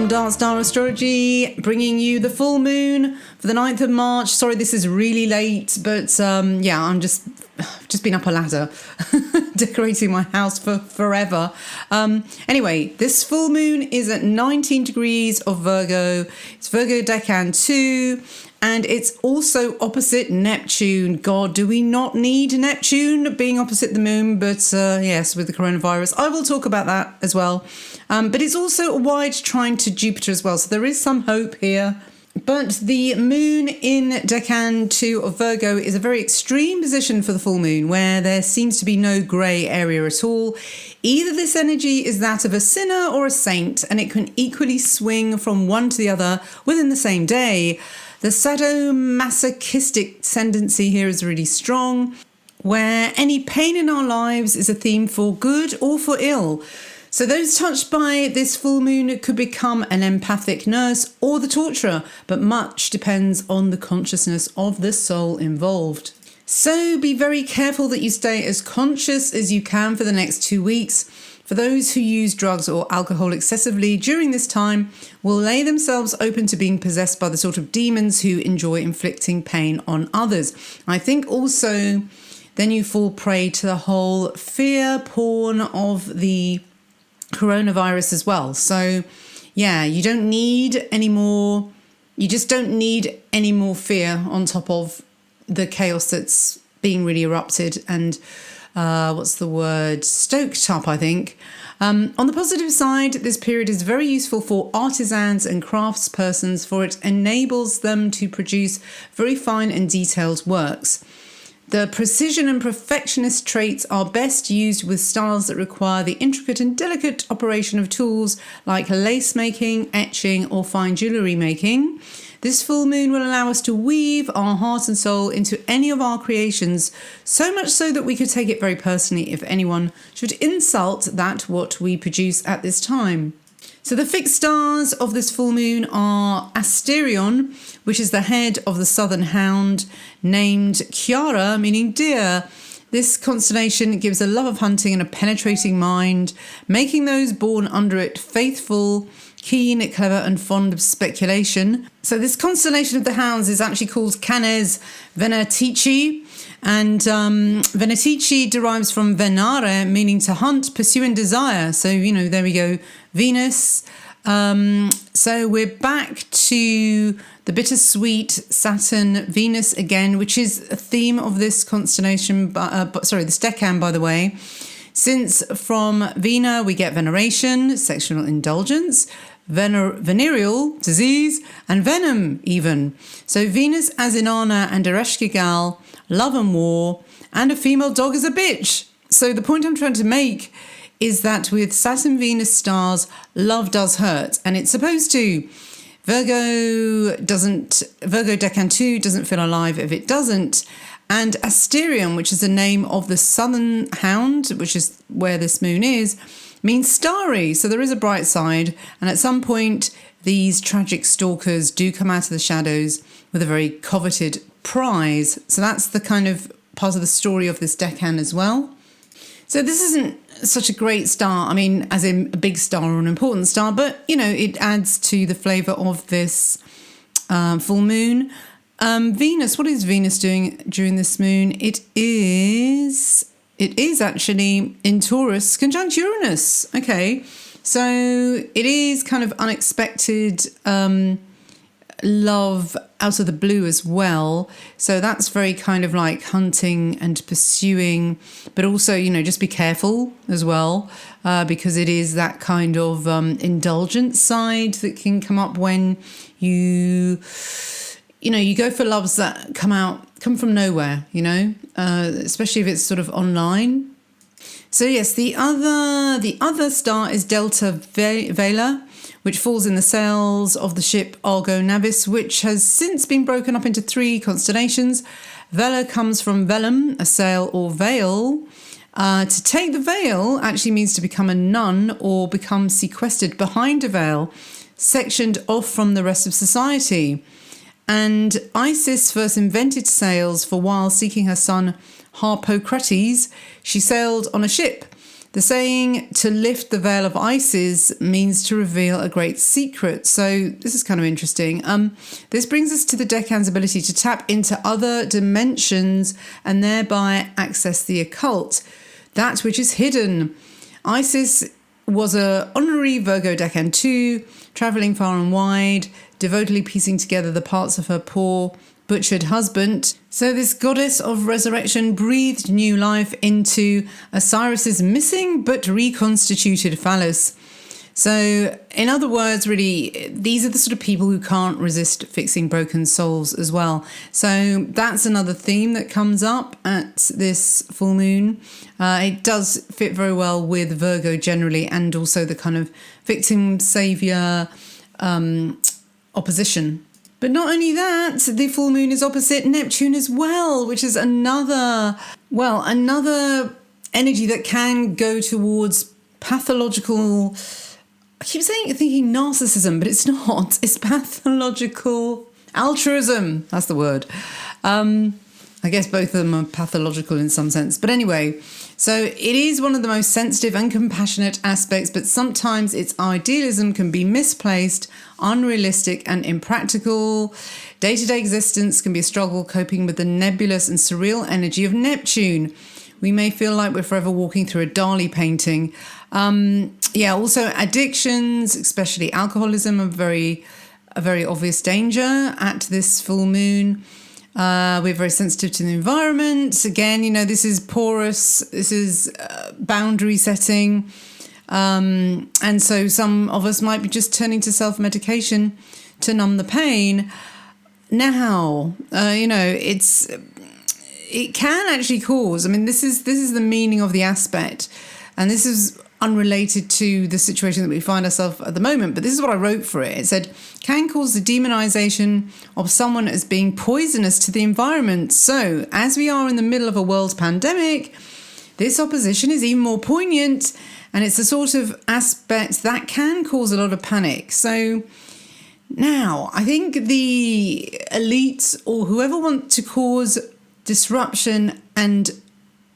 from Darkstar Astrology, bringing you the full moon for the 9th of March. Sorry, this is really late, but I'm just been up a ladder decorating my house for forever. Anyway, this full moon is at 19 degrees of Virgo. It's Virgo Decan 2, and it's also opposite Neptune. God, do we not need Neptune being opposite the moon? But yes, with the coronavirus, I will talk about that as well. But it's also a wide trine to Jupiter as well, so there is some hope here. But the moon in Decan 2 of Virgo is a very extreme position for the full moon, where there seems to be no grey area at all. Either this energy is that of a sinner or a saint, and it can equally swing from one to the other within the same day. The sadomasochistic tendency here is really strong, where any pain in our lives is a theme for good or for ill. So those touched by this full moon could become an empathic nurse or the torturer, but much depends on the consciousness of the soul involved. So be very careful that you stay as conscious as you can for the next 2 weeks. For those who use drugs or alcohol excessively during this time will lay themselves open to being possessed by the sort of demons who enjoy inflicting pain on others. I think also then you fall prey to the whole fear porn of the coronavirus as well. So yeah, you just don't need any more fear on top of the chaos that's being really erupted and stoked up, I think. On the positive side, this period is very useful for artisans and craftspersons, for it enables them to produce very fine and detailed works. The precision and perfectionist traits are best used with styles that require the intricate and delicate operation of tools like lace making, etching, or fine jewellery making. This full moon will allow us to weave our heart and soul into any of our creations, so much so that we could take it very personally if anyone should insult what we produce at this time. So the fixed stars of this full moon are Asterion, which is the head of the southern hound, named Chiara, meaning deer. This constellation gives a love of hunting and a penetrating mind, making those born under it faithful, keen, clever and fond of speculation. So this constellation of the hounds is actually called Canes Venatici, and Venatici derives from venare, meaning to hunt, pursue and desire. So, there we go, Venus. So we're back to the bittersweet Saturn Venus again, which is a theme of this constellation, this decan, by the way. Since from Vena we get veneration, sexual indulgence, venereal disease, and venom even. So Venus as Inanna and Ereshkigal, love and war, and a female dog is a bitch. So the point I'm trying to make is that with Saturn Venus stars, love does hurt, and it's supposed to. Virgo Decan 2 doesn't feel alive if it doesn't. And Asterion, which is the name of the southern hound, which is where this moon is, means starry. So there is a bright side. And at some point, these tragic stalkers do come out of the shadows with a very coveted prize. So that's the kind of part of the story of this decan as well. So this isn't such a great star, I mean, as in a big star or an important star, but, it adds to the flavour of this full moon. Venus, what is Venus doing during this moon? It is actually in Taurus, conjunct Uranus. Okay, so it is kind of unexpected love out of the blue as well. So that's very kind of like hunting and pursuing, but also, just be careful as well, because it is that kind of indulgent side that can come up when you go for loves that come from nowhere, especially if it's sort of online. So yes, the other star is Delta Vela, which falls in the sails of the ship Argo Navis, which has since been broken up into 3 constellations. Vela comes from velum, a sail or veil. To take the veil actually means to become a nun or become sequestered behind a veil, sectioned off from the rest of society. And Isis first invented sails for while seeking her son Harpocrates. She sailed on a ship. The saying, to lift the veil of Isis, means to reveal a great secret. So this is kind of interesting. This brings us to the decan's ability to tap into other dimensions and thereby access the occult, that which is hidden. Isis was an honorary Virgo decan too, travelling far and wide, devotedly piecing together the parts of her poor, butchered husband. So this goddess of resurrection breathed new life into Osiris's missing but reconstituted phallus. So in other words, really, these are the sort of people who can't resist fixing broken souls as well. So that's another theme that comes up at this full moon. It does fit very well with Virgo generally, and also the kind of victim saviour opposition. But not only that, the full moon is opposite Neptune as well, which is another energy that can go towards pathological, I keep thinking narcissism, but it's not. It's pathological altruism. That's the word. I guess both of them are pathological in some sense. But anyway, so it is one of the most sensitive and compassionate aspects, but sometimes its idealism can be misplaced, unrealistic and impractical. Day-to-day existence can be a struggle coping with the nebulous and surreal energy of Neptune. We may feel like we're forever walking through a Dali painting. Also addictions, especially alcoholism, are a very obvious danger at this full moon. We're very sensitive to the environment. Again, this is porous. This is boundary setting. And so some of us might be just turning to self-medication to numb the pain. Now, it can actually cause, this is the meaning of the aspect. And this is unrelated to the situation that we find ourselves at the moment, but this is what I wrote for it. It said, can cause the demonization of someone as being poisonous to the environment. So, as we are in the middle of a world pandemic, this opposition is even more poignant, and it's a sort of aspect that can cause a lot of panic. So, now, I think the elites or whoever want to cause disruption and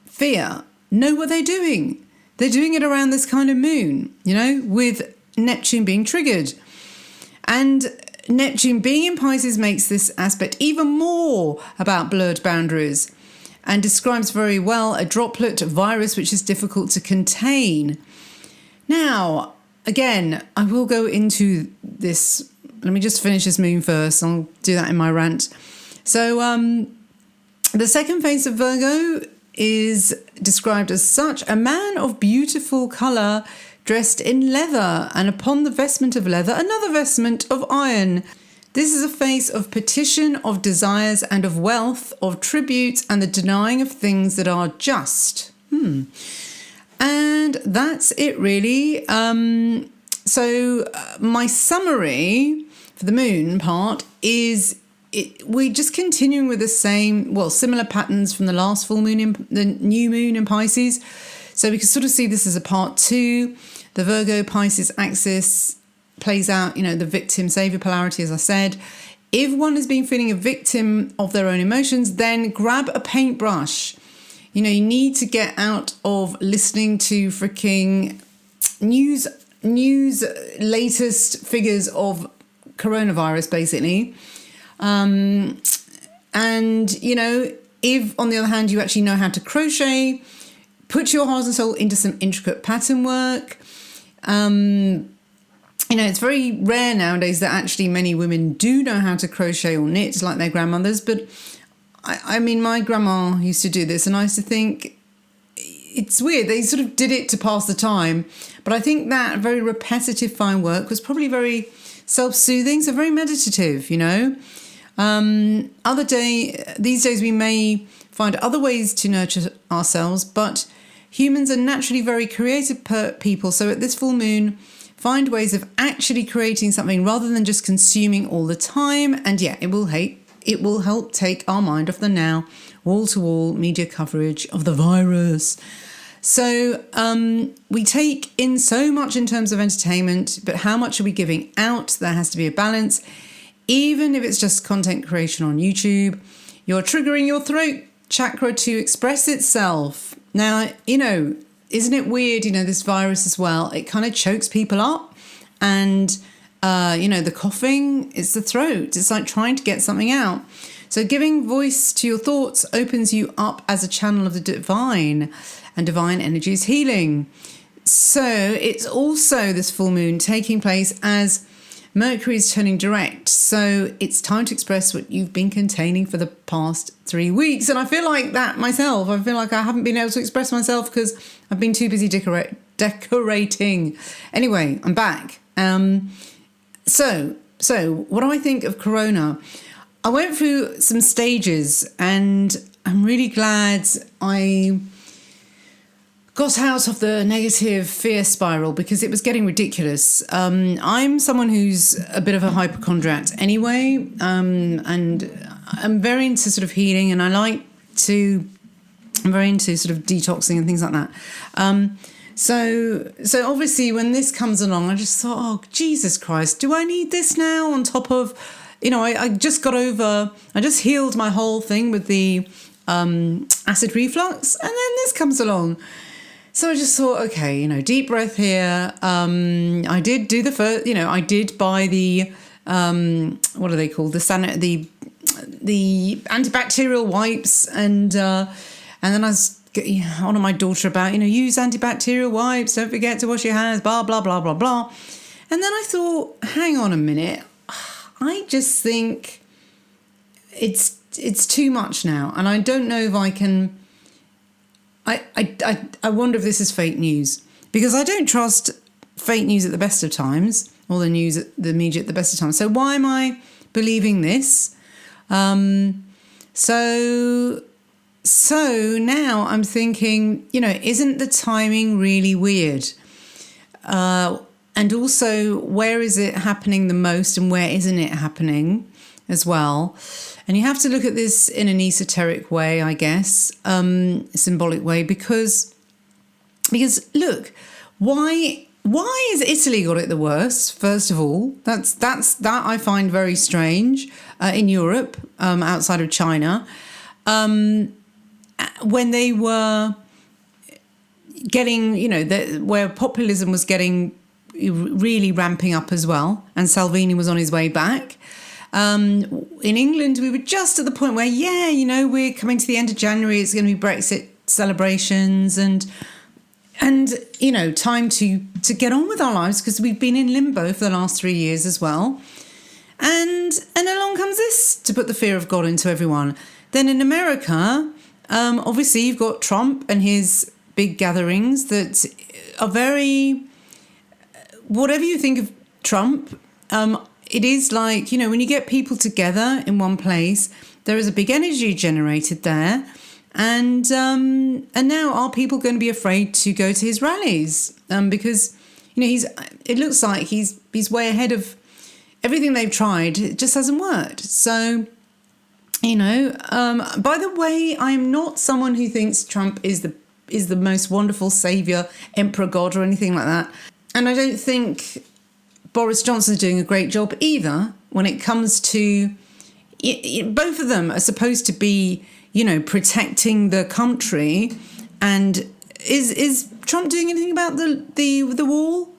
fear know what they're doing. They're doing it around this kind of moon, with Neptune being triggered. And Neptune being in Pisces makes this aspect even more about blurred boundaries and describes very well a droplet virus which is difficult to contain. Now, again, I will go into this. Let me just finish this moon first. I'll do that in my rant. So the second phase of Virgo is described as such: a man of beautiful colour, dressed in leather, and upon the vestment of leather another vestment of iron. This is a face of petition, of desires, and of wealth, of tribute, and the denying of things that are just. And that's it, really. So my summary for the moon part is we're just continuing with the similar patterns from the last full moon, the new moon in Pisces. So we can sort of see this as a part two. The Virgo-Pisces axis plays out, the victim-savior polarity, as I said. If one is feeling a victim of their own emotions, then grab a paintbrush. You need to get out of listening to freaking news latest figures of coronavirus, basically. And, if on the other hand, you actually know how to crochet, put your heart and soul into some intricate pattern work. It's very rare nowadays that actually many women do know how to crochet or knit like their grandmothers. But my grandma used to do this, and I used to think it's weird. They sort of did it to pass the time. But I think that very repetitive fine work was probably very self-soothing, so very meditative, These days we may find other ways to nurture ourselves, but humans are naturally very creative people. So at this full moon, find ways of actually creating something rather than just consuming all the time. And it will help take our mind off the now wall-to-wall media coverage of the virus. So we take in so much in terms of entertainment, but how much are we giving out? There has to be a balance. Even if it's just content creation on YouTube, you're triggering your throat chakra to express itself. Now, isn't it weird, this virus as well? It kind of chokes people up, and, the coughing, it's the throat. It's like trying to get something out. So giving voice to your thoughts opens you up as a channel of the divine, and divine energy is healing. So it's also this full moon taking place as Mercury is turning direct. So it's time to express what you've been containing for the past 3 weeks. And I feel like that myself. I feel like I haven't been able to express myself because I've been too busy decorating. Anyway, I'm back. So what do I think of Corona? I went through some stages, and I'm really glad I got out of the negative fear spiral because it was getting ridiculous. I'm someone who's a bit of a hypochondriac anyway, and I'm very into sort of healing, and I'm very into sort of detoxing and things like that. So obviously when this comes along, I just thought, oh, Jesus Christ, do I need this now on top of, I just healed my whole thing with the acid reflux, and then this comes along. So I just thought, okay, deep breath here. I did do the first, I did buy the, what are they called? The antibacterial wipes, and then I was on my daughter about, use antibacterial wipes, don't forget to wash your hands, blah, blah, blah, blah, blah. And then I thought, hang on a minute. I just think it's too much now. And I don't know if I can, I wonder if this is fake news, because I don't trust fake news at the best of times, or the media at the best of times. So why am I believing this? So now I'm thinking, isn't the timing really weird? And also, where is it happening the most, and where isn't it happening as well? And you have to look at this in an esoteric way, I guess, symbolic way, because look, why has Italy got it the worst? First of all, that I find very strange in Europe, outside of China. When they were getting, where populism was getting really ramping up as well, and Salvini was on his way back. In England, we were just at the point where, we're coming to the end of January, it's going to be Brexit celebrations and time to get on with our lives, because we've been in limbo for the last 3 years as well. And along comes this to put the fear of God into everyone. Then in America, obviously you've got Trump and his big gatherings that are very, whatever you think of Trump, it is like, when you get people together in one place, there is a big energy generated there. And now are people going to be afraid to go to his rallies? Because, it looks like he's way ahead of everything they've tried. It just hasn't worked. So, by the way, I'm not someone who thinks Trump is the most wonderful saviour, emperor god, or anything like that. And I don't think Boris Johnson's doing a great job either when it comes to, both of them are supposed to be, protecting the country. And is Trump doing anything about the wall,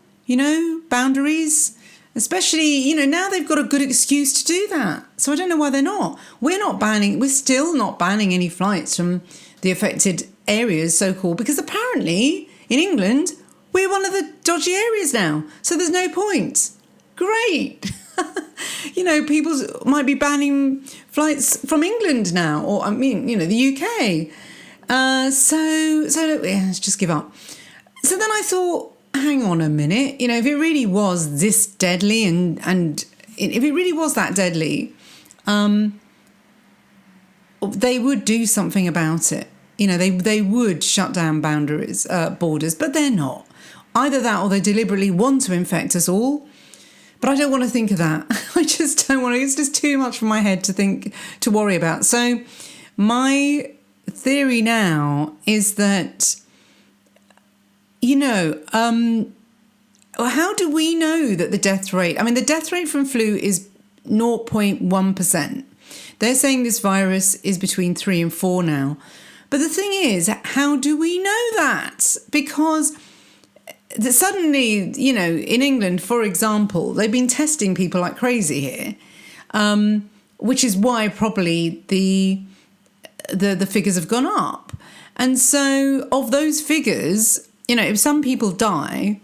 boundaries? Especially, now they've got a good excuse to do that. So I don't know why they're not. We're still not banning any flights from the affected areas, so-called, because apparently in England, we're one of the dodgy areas now. So there's no point. Great. People might be banning flights from England now, or the UK. So let's just give up. So then I thought, hang on a minute, if it really was this deadly, and if it really was that deadly, they would do something about it. They would shut down borders, but they're not. Either that, or they deliberately want to infect us all. But I don't want to think of that. I just don't want to. It's just too much for my head to worry about. So my theory now is that, how do we know that the death rate... the death rate from flu is 0.1%. They're saying this virus is between 3 and 4 now. But the thing is, how do we know that? Because suddenly, in England, for example, they've been testing people like crazy here, which is why probably the figures have gone up. And so of those figures, if some people die,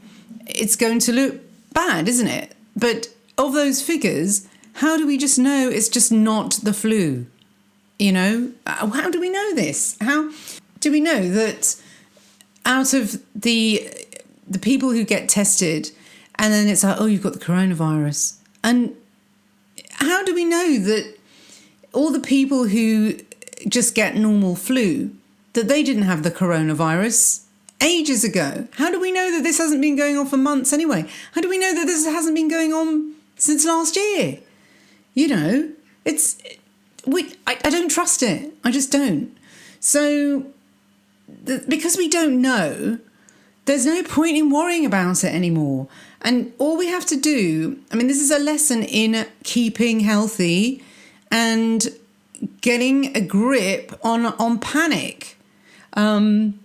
it's going to look bad, isn't it? But of those figures, how do we just know it's just not the flu? How do we know this? How do we know that out of the people who get tested and then it's like, oh, you've got the coronavirus? And how do we know that all the people who just get normal flu, that they didn't have the coronavirus ages ago? How do we know that this hasn't been going on for months anyway? How do we know that this hasn't been going on since last year? I don't trust it. I just don't. So because we don't know, there's no point in worrying about it anymore. And all we have to do, this is a lesson in keeping healthy and getting a grip on panic, And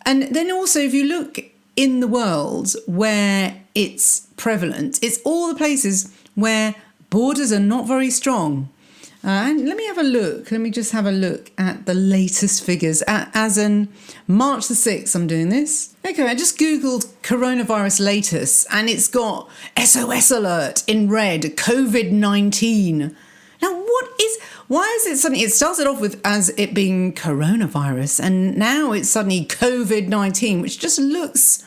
then also, if you look in the world where it's prevalent, it's all the places where borders are not very strong. And let me have a look. Let me just have a look at the latest figures. As in March the 6th, I'm doing this. Okay, I just Googled coronavirus latest and it's got SOS alert in red, COVID-19. Now, why is it suddenly, it started off with as it being coronavirus and now it's suddenly COVID-19, which just looks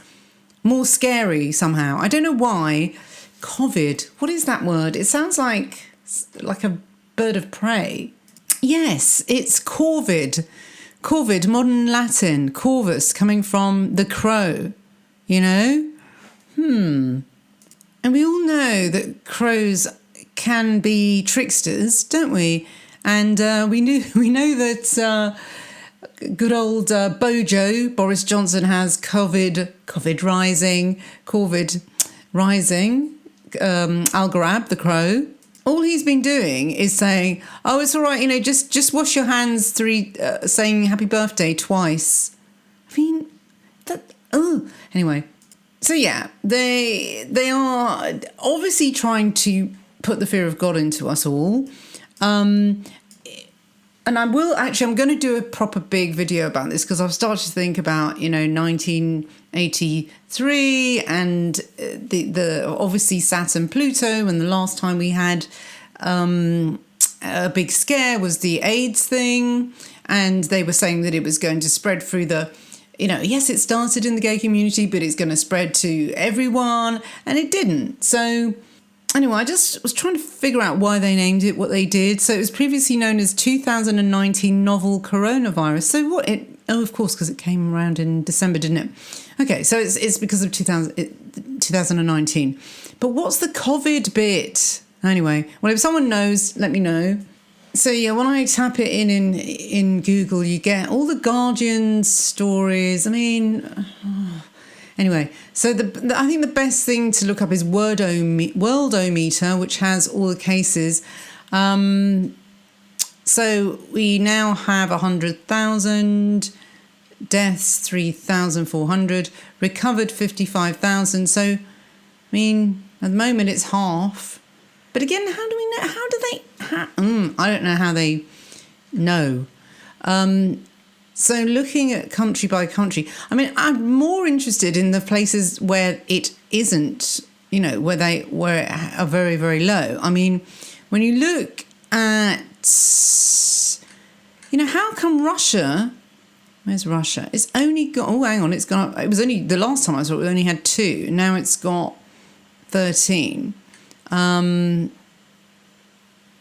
more scary somehow. I don't know why. COVID, what is that word? It sounds like a bird of prey. Yes, it's corvid. Corvid, modern Latin, corvus, coming from the crow, And we all know that crows can be tricksters, don't we? And we know that good old Bojo, Boris Johnson, has COVID rising, Al-Garab, the crow. All he's been doing is saying, oh, it's all right, just wash your hands saying happy birthday twice. Anyway. So yeah, they are obviously trying to put the fear of God into us all. And I'm going to do a proper big video about this because I've started to think about, 1983 and the obviously Saturn Pluto, and the last time we had a big scare was the AIDS thing, and they were saying that it was going to spread through yes, it started in the gay community, but it's going to spread to everyone, and it didn't. So anyway, I just was trying to figure out why they named it what they did. So it was previously known as 2019 novel coronavirus. So what it... Oh, of course, because it came around in December, didn't it? Okay, so it's because of 2019. But what's the COVID bit? Anyway, well, if someone knows, let me know. So yeah, when I tap it in Google, you get all the Guardian stories. Anyway, so I think the best thing to look up is Worldometer, which has all the cases. So we now have 100,000, deaths 3,400, recovered 55,000. So, at the moment it's half. But again, how do we know? I don't know how they know. So looking at country by country, I'm more interested in the places where it isn't, where it are very, very low. When you look at, how come Russia, where's Russia? It's only got, it's gone up. It was only, the last time I saw it, we only had 2. Now it's got 13.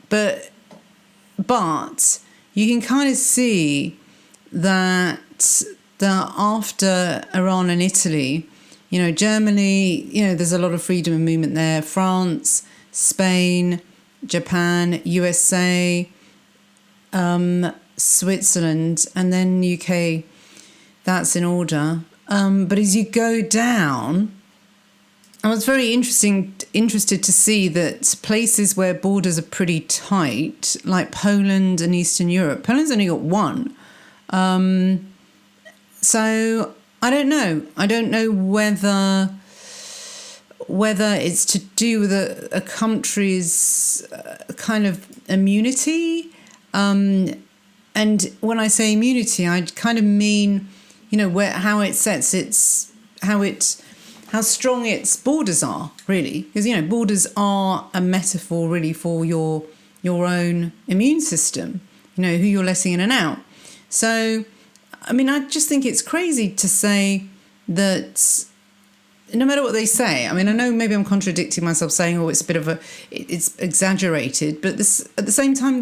But you can kind of see that after Iran and Italy, Germany, there's a lot of freedom of movement there. France, Spain, Japan, USA, Switzerland, and then UK. That's in order. But as you go down, I was very interested to see that places where borders are pretty tight, like Poland and Eastern Europe. Poland's only got 1. So I don't know. I don't know whether it's to do with a country's kind of immunity. And when I say immunity, I kind of mean, how strong its borders are, really. Because, borders are a metaphor really for your own immune system, who you're letting in and out. So, I just think it's crazy to say that no matter what they say, I know maybe I'm contradicting myself saying, it's exaggerated, but at the same time,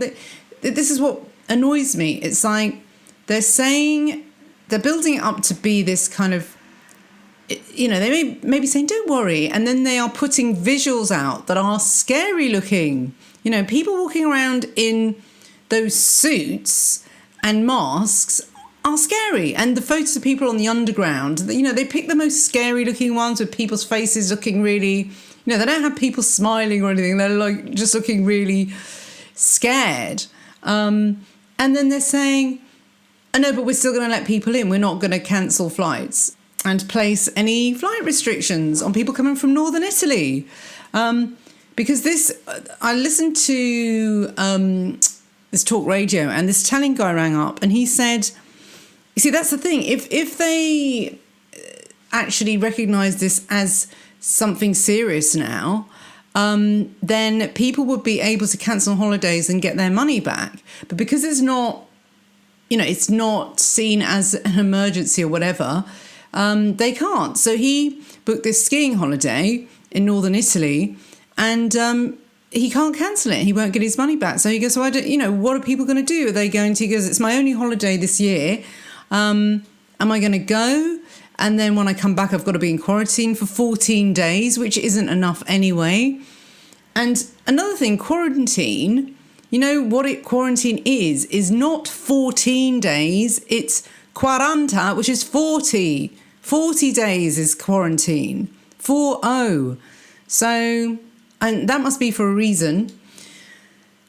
this is what annoys me. It's like they're building it up to be this kind of, they may be saying, don't worry. And then they are putting visuals out that are scary looking. People walking around in those suits and masks are scary. And the photos of people on the underground, they pick the most scary looking ones with people's faces looking really, they don't have people smiling or anything. They're like just looking really scared. And then they're saying, oh, no, but we're still going to let people in. We're not going to cancel flights and place any flight restrictions on people coming from northern Italy. Because I listened to this talk radio, and this telling guy rang up and he said, you see, that's the thing. If they actually recognise this as something serious now, then people would be able to cancel holidays and get their money back. But because it's not, it's not seen as an emergency or whatever, they can't. So he booked this skiing holiday in northern Italy, and he can't cancel it. He won't get his money back. So he goes, so I don't, what are people going to do? Are they going to? He goes, it's my only holiday this year. Am I going to go? And then when I come back, I've got to be in quarantine for 14 days, which isn't enough anyway. And another thing, quarantine, quarantine is not 14 days, it's 40, which is 40. 40 days is quarantine. 40. So, and that must be for a reason.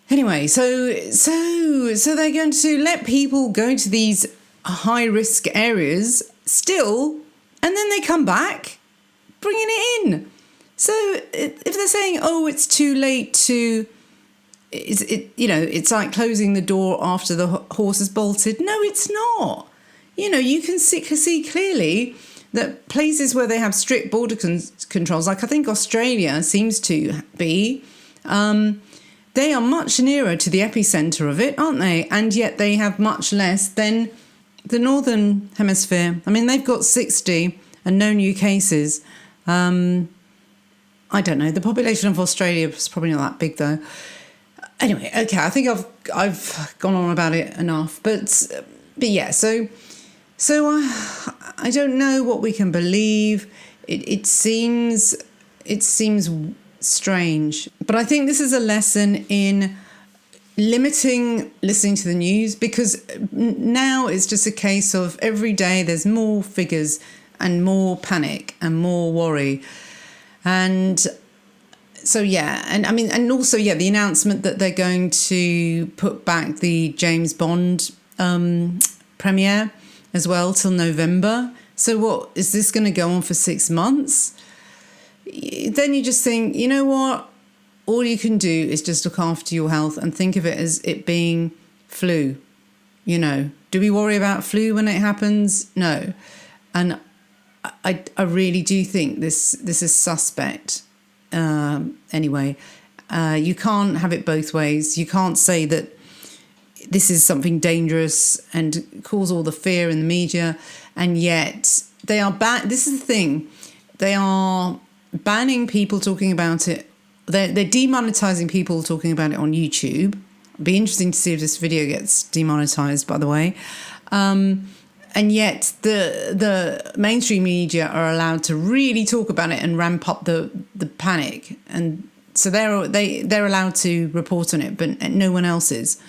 Anyway, so they're going to let people go to these high risk areas still, and then they come back bringing it in. So if they're saying, oh, it's too late to, it's like closing the door after the horse has bolted. No, it's not. You can see clearly that places where they have strict border controls, like I think Australia seems to be, they are much nearer to the epicenter of it, aren't they? And yet they have much less than the Northern Hemisphere. They've got 60 and no new cases. I don't know. The population of Australia is probably not that big, though. Anyway, okay. I think I've gone on about it enough. But yeah. So I don't know what we can believe. It seems strange. But I think this is a lesson in limiting listening to the news, because now it's just a case of every day there's more figures and more panic and more worry. And so, yeah, and also, the announcement that they're going to put back the James Bond premiere as well till November. So what, is this going to go on for 6 months? Then you just think, you know what? All you can do is just look after your health and think of it as it being flu. Do we worry about flu when it happens? No. And I really do think this is suspect. Anyway, you can't have it both ways. You can't say that this is something dangerous and cause all the fear in the media, and yet they are this is the thing. They are banning people talking about it. They're demonetizing people talking about it on YouTube. It'd be interesting to see if this video gets demonetized, by the way. And yet the mainstream media are allowed to really talk about it and ramp up the panic. And so they're allowed to report on it, but no one else is.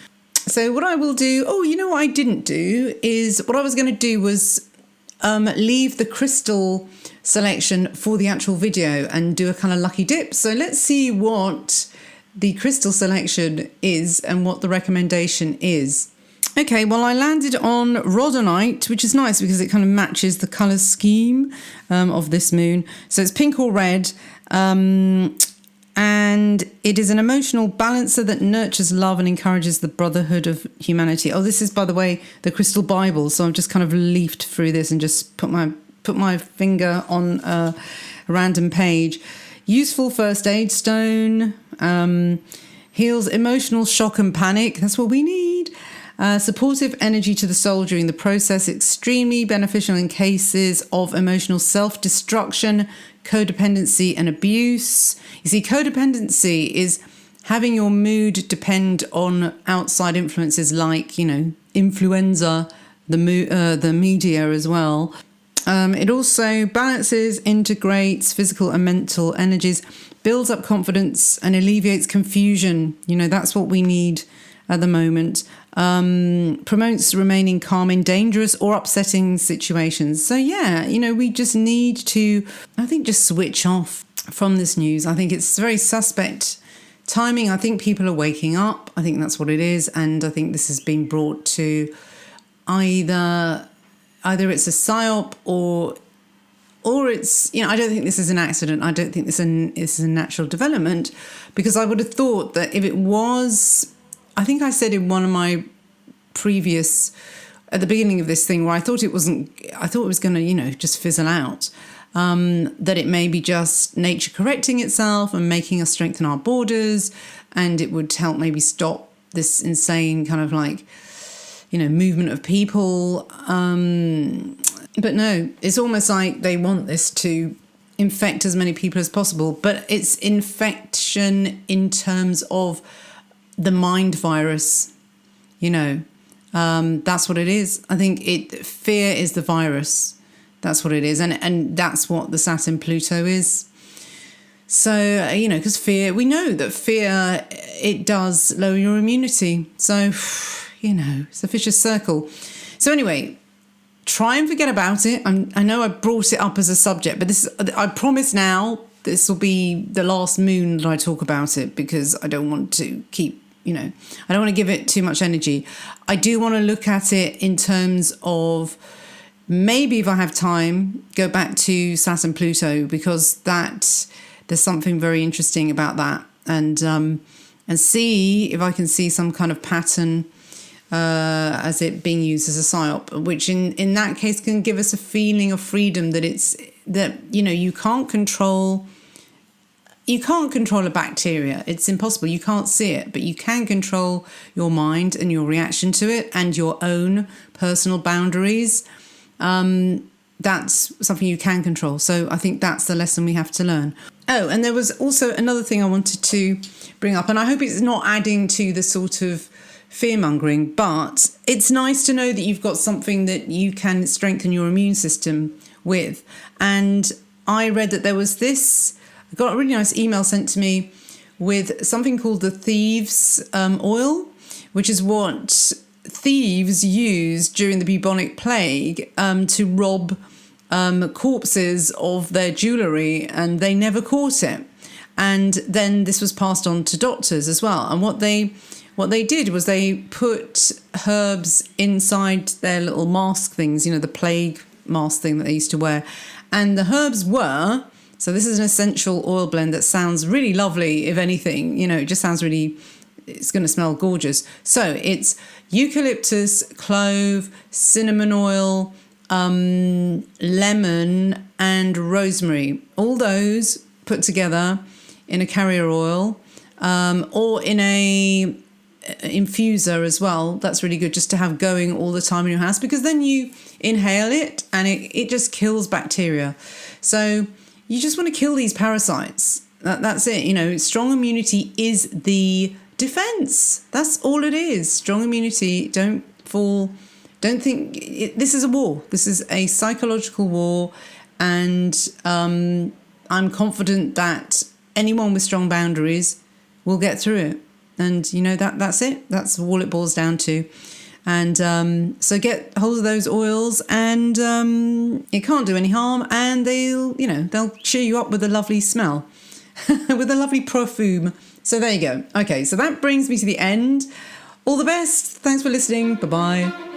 So what I will do, what I didn't do is, what I was going to do was leave the crystal selection for the actual video and do a kind of lucky dip. So let's see what the crystal selection is and what the recommendation is. Okay, well, I landed on rhodonite, which is nice because it kind of matches the colour scheme of this moon. So it's pink or red, and it is an emotional balancer that nurtures love and encourages the brotherhood of humanity. Oh, this is, by the way, the Crystal Bible. So I've just kind of leafed through this and just put my finger on a random page. Useful first aid stone, heals emotional shock and panic. That's what we need. Supportive energy to the soul during the process, extremely beneficial in cases of emotional self-destruction, codependency and abuse. You see, codependency is having your mood depend on outside influences like, influenza, the media as well. It also balances, integrates physical and mental energies, builds up confidence and alleviates confusion. That's what we need at the moment. Promotes remaining calm in dangerous or upsetting situations. So we just need to, I think, just switch off from this news. I think it's very suspect timing. I think people are waking up. I think that's what it is. And I think this has been brought to either it's a psyop or it's, I don't think this is an accident. I don't think this is a natural development, because I would have thought that if it was, I think I said in one of my previous, at the beginning of this thing, where I thought it was going to, just fizzle out, that it may be just nature correcting itself and making us strengthen our borders, and it would help maybe stop this insane kind of like, movement of people. But no, it's almost like they want this to infect as many people as possible, but it's infection in terms of the mind virus, that's what it is. I think fear is the virus. That's what it is. And that's what the Saturn Pluto is. So, because fear, we know that fear, it does lower your immunity. So, it's a vicious circle. So anyway, try and forget about it. I know I brought it up as a subject, but I promise now this will be the last moon that I talk about it, because I don't want to keep, I don't want to give it too much energy. I do want to look at it in terms of, maybe if I have time, go back to Saturn Pluto, because there's something very interesting about that, and see if I can see some kind of pattern as it being used as a psyop, which in that case can give us a feeling of freedom, that you can't control a bacteria. It's impossible. You can't see it, but you can control your mind and your reaction to it and your own personal boundaries. That's something you can control. So I think that's the lesson we have to learn. Oh, and there was also another thing I wanted to bring up, and I hope it's not adding to the sort of fear-mongering, but it's nice to know that you've got something that you can strengthen your immune system with. And I read that there was this, I got a really nice email sent to me with something called the thieves' oil, which is what thieves used during the bubonic plague to rob corpses of their jewellery, and they never caught it. And then this was passed on to doctors as well. And what they did was they put herbs inside their little mask things, the plague mask thing that they used to wear. And the herbs were, so this is an essential oil blend that sounds really lovely, if anything, it just sounds really, it's going to smell gorgeous. So it's eucalyptus, clove, cinnamon oil, lemon and rosemary. All those put together in a carrier oil, or in a infuser as well. That's really good just to have going all the time in your house, because then you inhale it and it just kills bacteria. So you just want to kill these parasites. That's it. Strong immunity is the defense. That's all it is. Strong immunity. Don't fall. Don't think this is a war. This is a psychological war, and I'm confident that anyone with strong boundaries will get through it. And that's it. That's all it boils down to. And so get hold of those oils, and it can't do any harm. And they'll cheer you up with a lovely smell, with a lovely perfume. So there you go. Okay, so that brings me to the end. All the best. Thanks for listening. Bye-bye.